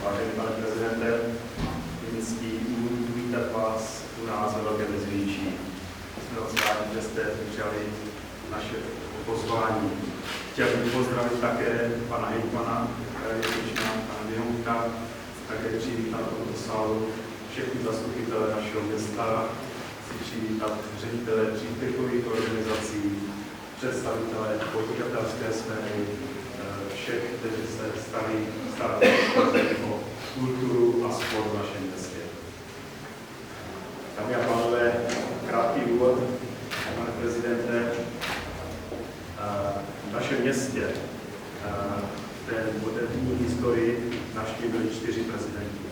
Vážený pane prezidente, je mi ctí uvítat vás u nás ve Velkém Meziříčí. Jsme moc rádi, že jste přijali naše pozvání. Chtěl bych pozdravit také pana hejtmana Těšina, pana Běhounka, také přivítat v tomto sálu všechny zastupitele našeho města, chci přivítat ředitele příspěvkových organizací, představitele podnikatelské sféry, všech, kteří se starají o kulturu a sport v našem městě. Dámy a pánové, krátký úvod, pane prezidente. V našem městě v té moderní historii navštívili 4 prezidenti.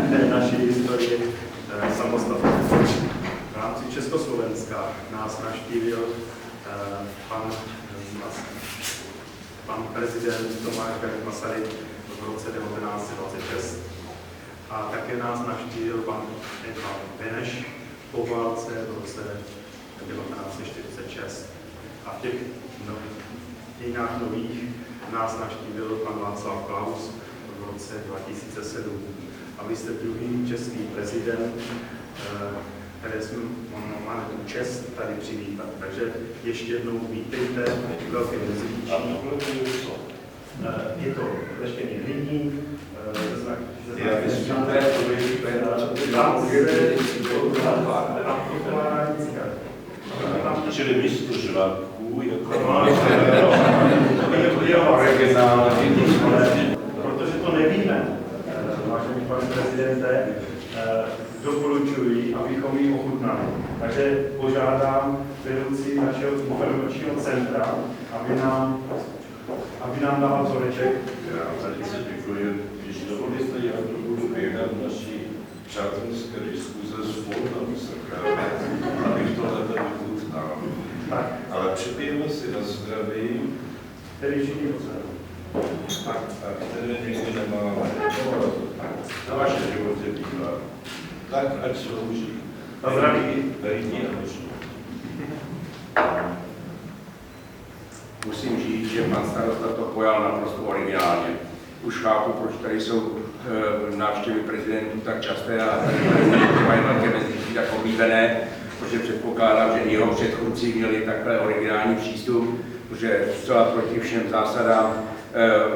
V té naší historii samostatnosti. V rámci Československa nás navštívil pan prezident Tomáš Garrigue Masaryk v roce 1926 a také nás navštívil pan Edvard Beneš po válce v roce 1946. A v těch dějinách nových nás navštívil pan Václav Klaus v roce 2007. A vy jste druhý český prezident, které jsme máme tu čest tady přivítat. Takže ještě jednou vítejte v Velkém Meziříčí. Je to veškerý hliník, čili místo žváků, jako originální. Protože to nevíme, vážený pane prezidente, doporučuji, abychom ji ochutnali. Takže požádám vedoucí našeho informačního centra, aby nám dala vzoreček. Já velice děkuji. Když dovolíte, já to budu vědat naší přátelské diskuze s volnou sakra, abych tohle tady chutnal. Ale připijeme si na zdraví, Který všichni potřebují. a které nikdy nemáme. Na vaše životě bývá. Tak, ať slouží. Na zdraví. Vejdí a noční. Musím říct, že pan starosta to pojal naprosto originálně. Už chápu, proč tady jsou návštěvy prezidentů tak časté a mají Velké Meziříčí tak oblíbené, protože předpokládám, že i jeho předchůdci měli takhle originální přístup, protože zcela proti všem zásadám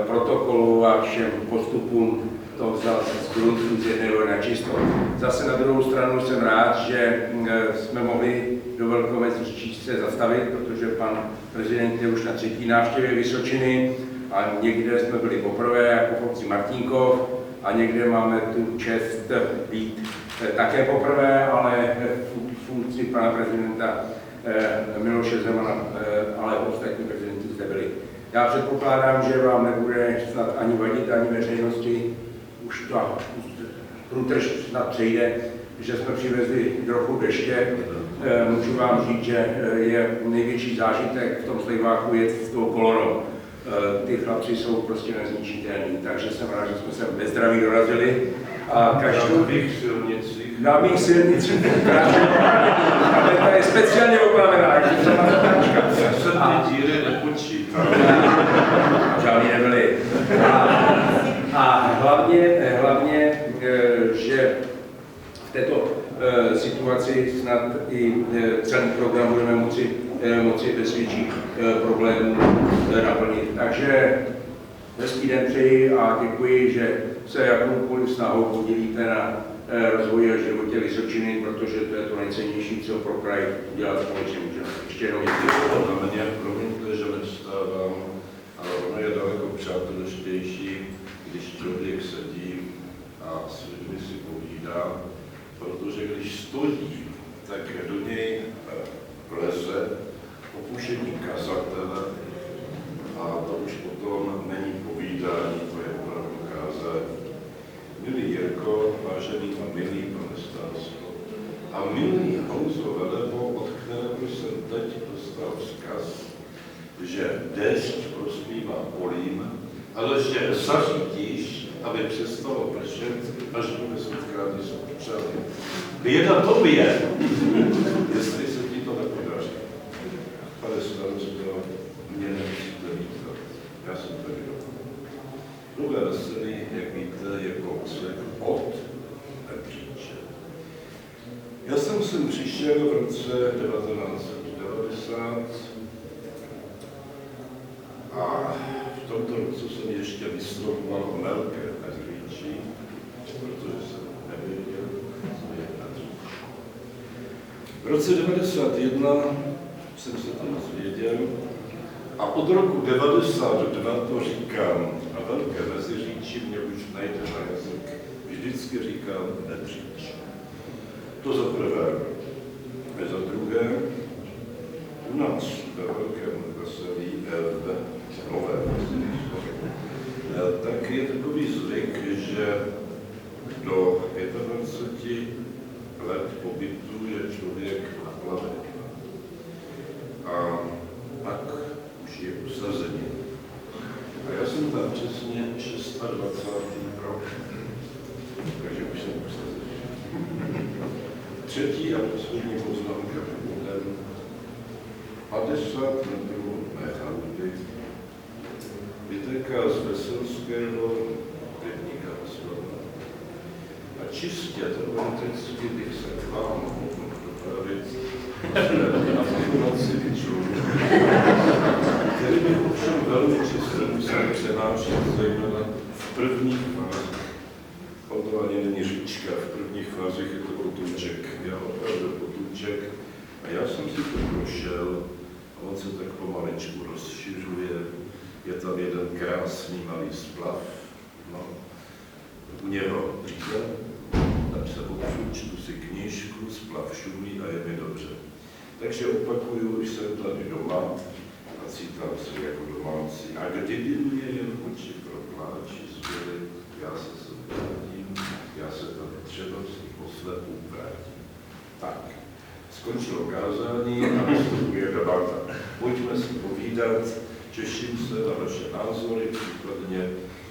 protokolu a všem postupům to vzal z gruntu z jedného na čisto. Zase na druhou stranu jsem rád, že jsme mohli do Velkého Meziříčí se zastavit, protože pan prezident je už na 3. návštěvě Vysočiny a někde jsme byli poprvé, jako v obci Martínkov, a někde máme tu čest být také poprvé, ale v funkci pana prezidenta Miloše Zemana, ale ostatní prezidenti zde byli. Já předpokládám, že vám nebude snad ani vadit, ani veřejnosti, už ta průtrž snad přejde, že jsme přivezli trochu deště. Můžu vám říct, že je největší zážitek v tom Slejváku jet s tou kolonou. Ty chlapci jsou prostě nezničitelní, takže jsem rád, že jsme se ve zdraví dorazili. A každou na mých silnicích ale ta je speciálně opravená, jak to sama zatáčka. Já jsem ty díry nepočítal. Žádný nebyli. A hlavně, že v této situaci snad i celý program budeme moci bez větších problémů naplnit. Takže hezký den přeji a děkuji, že se jakoukoliv snahou podílíte na rozvoji a životě Vysočiny, protože to je to nejcennější, co pro kraj dělat společně můžeme. Ještě jednou děkuji. Na mě, promiňte, že nevstávám, ale ono je daleko přátelštější, když člověk sedí a s lidmi si povídá, protože když stojí, tak do něj vleze opuštění kazatele a to už potom není povídání, to je opravdu kázání. Milý Jirko, vážený a milý pane starosto, a milý Honzo Velebo, od kterého jsem teď dostal vzkaz, že déšť prospívá polím, ale že zařídíš, aby přestalo pršet, až bude setkány s občany. Běda tobě, jestli se ti to nepodaří. Pane starosto, mě nemusíte lítat. Já jsem tady doma. Nové veselý, jak víte, je kousek od Petříče. Já jsem sem přišel v roce 1990 a v tomto roce jsem ještě vyslovoval Melke Medříčí, protože jsem nevěděl, co je Medříč. V roce 1991 jsem se to dozvěděl a od roku 1992 to říkám a Velké Meziříčí mě už najde na jazyk. Vždycky říkám Medříč. To za prvé. A za druhé, u nás ve Velkém Veselí, v Nové Veselí, tak je takový zvyk, že do 25 let pobytu je člověk na plavení. A pak už je usazený. A já jsem tam přesně 26. rok, takže už jsem usazený. Třetí a poslední poznámka úvodem. 50 metrů mé chaluty vytéká z Veselského rybníka Veselna. A čistě teoreticky bych se k vám mohl dopravit na formulaci vyčlů, který bych ovšem velmi čistě musel přenášet, zejména v prvních fázích. On to ani není říčka, v prvních fázích je to potůček. Já opravdu potůček. A já jsem si to prošel a on se tak pomaličku rozšiřuje. Je tam jeden krásný malý splav. No, u něho říká, tam se čtu si knížku, splav šumí a je mi dobře. Takže opakuju, už jsem tady doma a cítám se jako domácí. A kdyby mě jen oči pro pláči zbyly, já se sem vrátím, já se tam třeba si poslepu vrátím. Tak, skončilo kázání a nastupuje debata. Pojďme si povídat, těším se na vaše názory, případně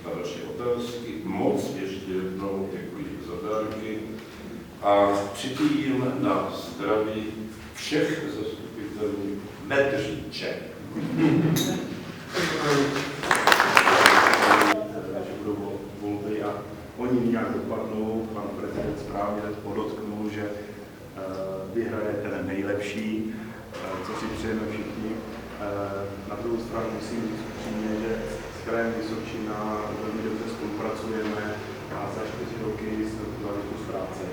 na vaše otázky. Moc ještě jednou děkuji za dárky a připojím na zdraví všech zastupitelů Medříče. Že budou volby a oni nějak dopadnou. Pan prezident správně podotknul, že vyhraje ten nejlepší, co si přejeme všichni. Na druhou stranu musím říct upřímně, že s krajem Vysočina velmi dobře spolupracujeme a za 4 roky jsme udělali kus práce.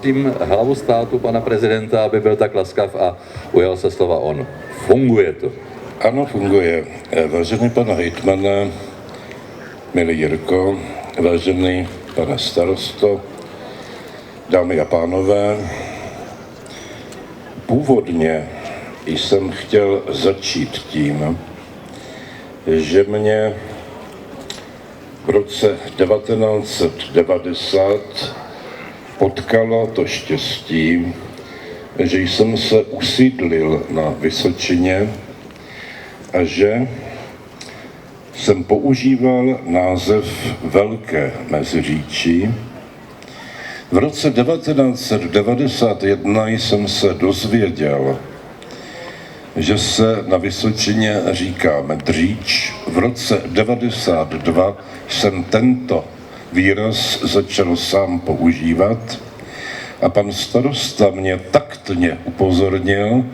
Tím hlavu státu, pana prezidenta, aby byl tak laskav a ujal se slova on. Funguje to? Ano, funguje. Vážený pane hejtmane, milý Jirko, vážený pane starosto, dámy a pánové, původně jsem chtěl začít tím, že mě v roce 1990 potkalo to štěstí, že jsem se usídlil na Vysočině a že jsem používal název Velké Meziříčí. V roce 1991 jsem se dozvěděl, že se na Vysočině říká Medříč. V roce 1992 jsem tento výraz začal sám používat a pan starosta mě taktně upozornil,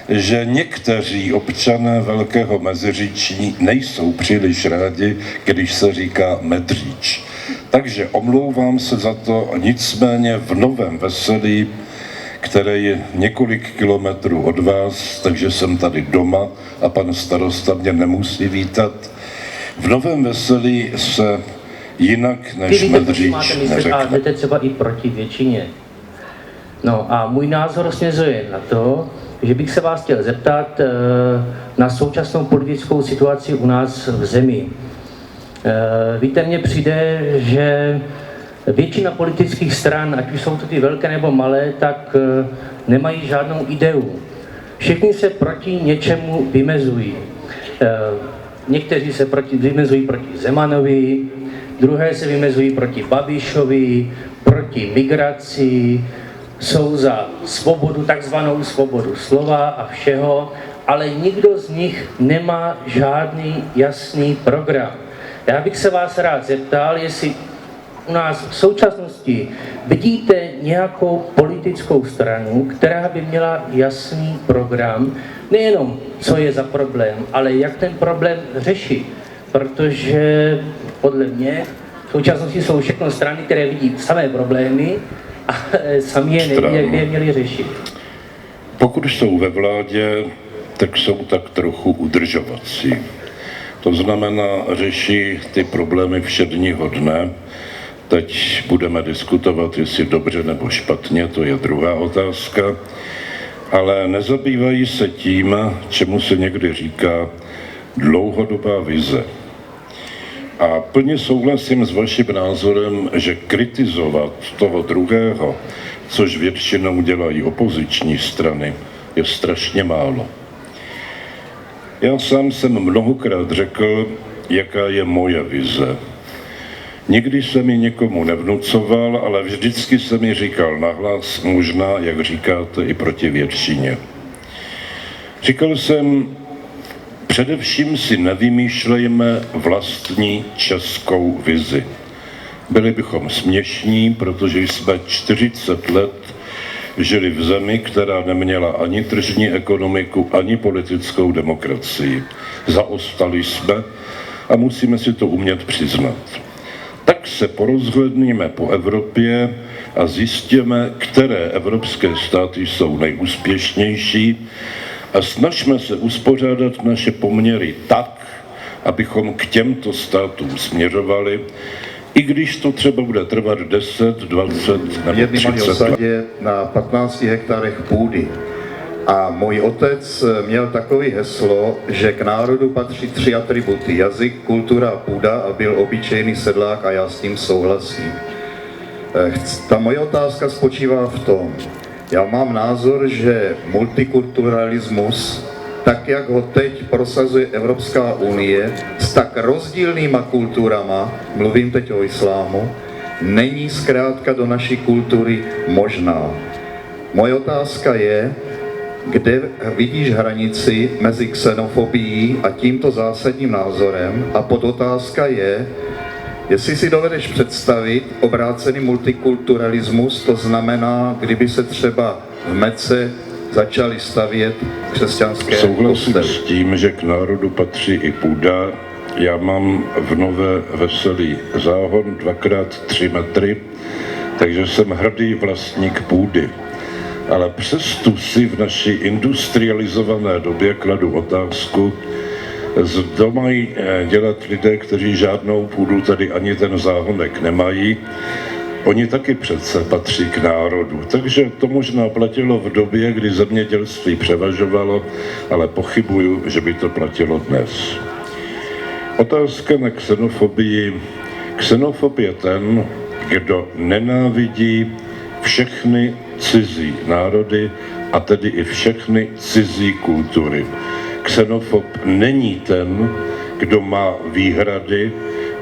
že někteří občané Velkého Meziříčí nejsou příliš rádi, když se říká Medříč. Takže omlouvám se za to, nicméně v Novém Veselí, které je několik kilometrů od vás, takže jsem tady doma a pan starosta mě nemusí vítat. V Novém Veselí se jinak než Medříč neřekne. A jdete třeba i proti většině. No a můj názor směřuje na to, že bych se vás chtěl zeptat na současnou politickou situaci u nás v zemi. Víte, mně přijde, že většina politických stran, ať už jsou to ty velké nebo malé, tak nemají žádnou ideu. Všichni se proti něčemu vymezují. Někteří se vymezují proti Zemanovi, druhé se vymezují proti Babišovi, proti migraci, jsou za svobodu, takzvanou svobodu slova a všeho, ale nikdo z nich nemá žádný jasný program. Já bych se vás rád zeptal, jestli u nás v současnosti vidíte nějakou politickou stranu, která by měla jasný program, nejenom co je za problém, ale jak ten problém řešit. Protože podle mě v současnosti jsou všechno strany, které vidí samé problémy a sami je neví, jak by je měli řešit. Pokud jsou ve vládě, tak jsou tak trochu udržovací. To znamená, řeší ty problémy všedního dne. Teď budeme diskutovat, jestli dobře nebo špatně, to je druhá otázka. Ale nezabývají se tím, čemu se někdy říká dlouhodobá vize. A plně souhlasím s vaším názorem, že kritizovat toho druhého, což většinou dělají opoziční strany, je strašně málo. Já sám jsem mnohokrát řekl, jaká je moje vize. Nikdy jsem ji někomu nevnucoval, ale vždycky jsem ji říkal nahlas, možná, jak říkáte, i proti většině. Říkal jsem, především si nevymýšlejme vlastní českou vizi. Byli bychom směšní, protože jsme 40 let žili v zemi, která neměla ani tržní ekonomiku, ani politickou demokracii. Zaostali jsme a musíme si to umět přiznat. Tak se porozhlédneme po Evropě a zjistíme, které evropské státy jsou nejúspěšnější a snažme se uspořádat naše poměry tak, abychom k těmto státům směřovali, i když to třeba bude trvat 10, 20 nebo 30 let. Na 15 hektarech půdy. A můj otec měl takový heslo, že k národu patří 3 atributy: jazyk, kultura a půda, a byl obyčejný sedlák a já s tím souhlasím. Ta moje otázka spočívá v tom, já mám názor, že multikulturalismus, tak jak ho teď prosazuje Evropská unie, s tak rozdílnýma kulturama, mluvím teď o islámu, není zkrátka do naší kultury možná. Moje otázka je, kde vidíš hranici mezi xenofobií a tímto zásadním názorem, a podotázka je, jestli si dovedeš představit obrácený multikulturalismus, to znamená, kdyby se třeba v Mece začali stavět křesťanské Souhlasím kostely. s tím, že k národu patří i půda. Já mám v Nové Veselí záhon 2x3 metry, takže jsem hrdý vlastník půdy. Ale přesto si v naší industrializované době kladu otázku, zda mají dělat lidé, kteří žádnou půdu, tady ani ten záhonek nemají. Oni taky přece patří k národu, takže to možná platilo v době, kdy zemědělství převažovalo, ale pochybuju, že by to platilo dnes. Otázka na xenofobii. Xenofob je ten, kdo nenávidí všechny cizí národy, a tedy i všechny cizí kultury. Xenofob není ten, kdo má výhrady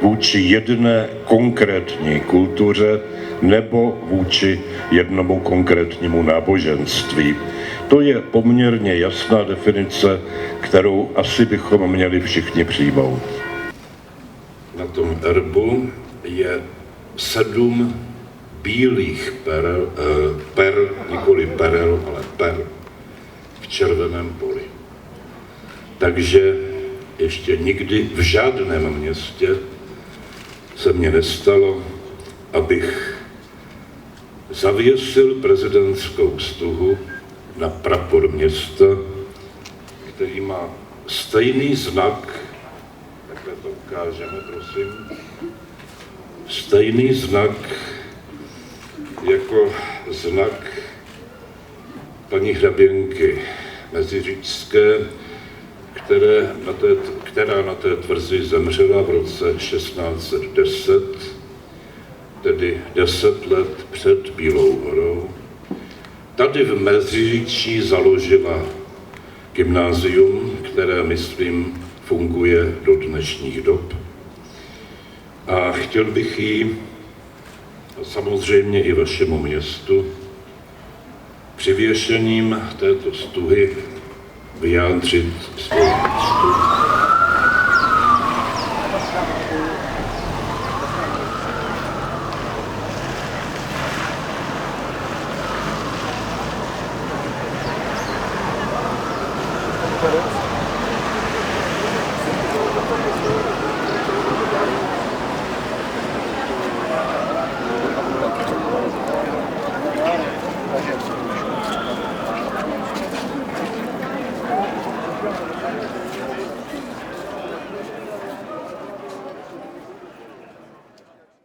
vůči jedné konkrétní kultuře nebo vůči jednomu konkrétnímu náboženství. To je poměrně jasná definice, kterou asi bychom měli všichni přijmout. Na tom erbu je 7 bílých per, nikoli perel, ale per v červeném poli. Takže ještě nikdy v žádném městě se mně nestalo, abych zavěsil prezidentskou stuhu na prapor města, který má stejný znak, takhle to ukážeme, prosím, stejný znak jako znak paní hraběnky Meziříčské, která na té tvrzi zemřela v roce 1610, tedy 10 let před Bílou horou. Tady v Meziříčí založila gymnázium, které, myslím, funguje do dnešních dob. A chtěl bych jí, a samozřejmě i vašemu městu, přivěšením této stuhy vyjádřit svou úctu. Thank you.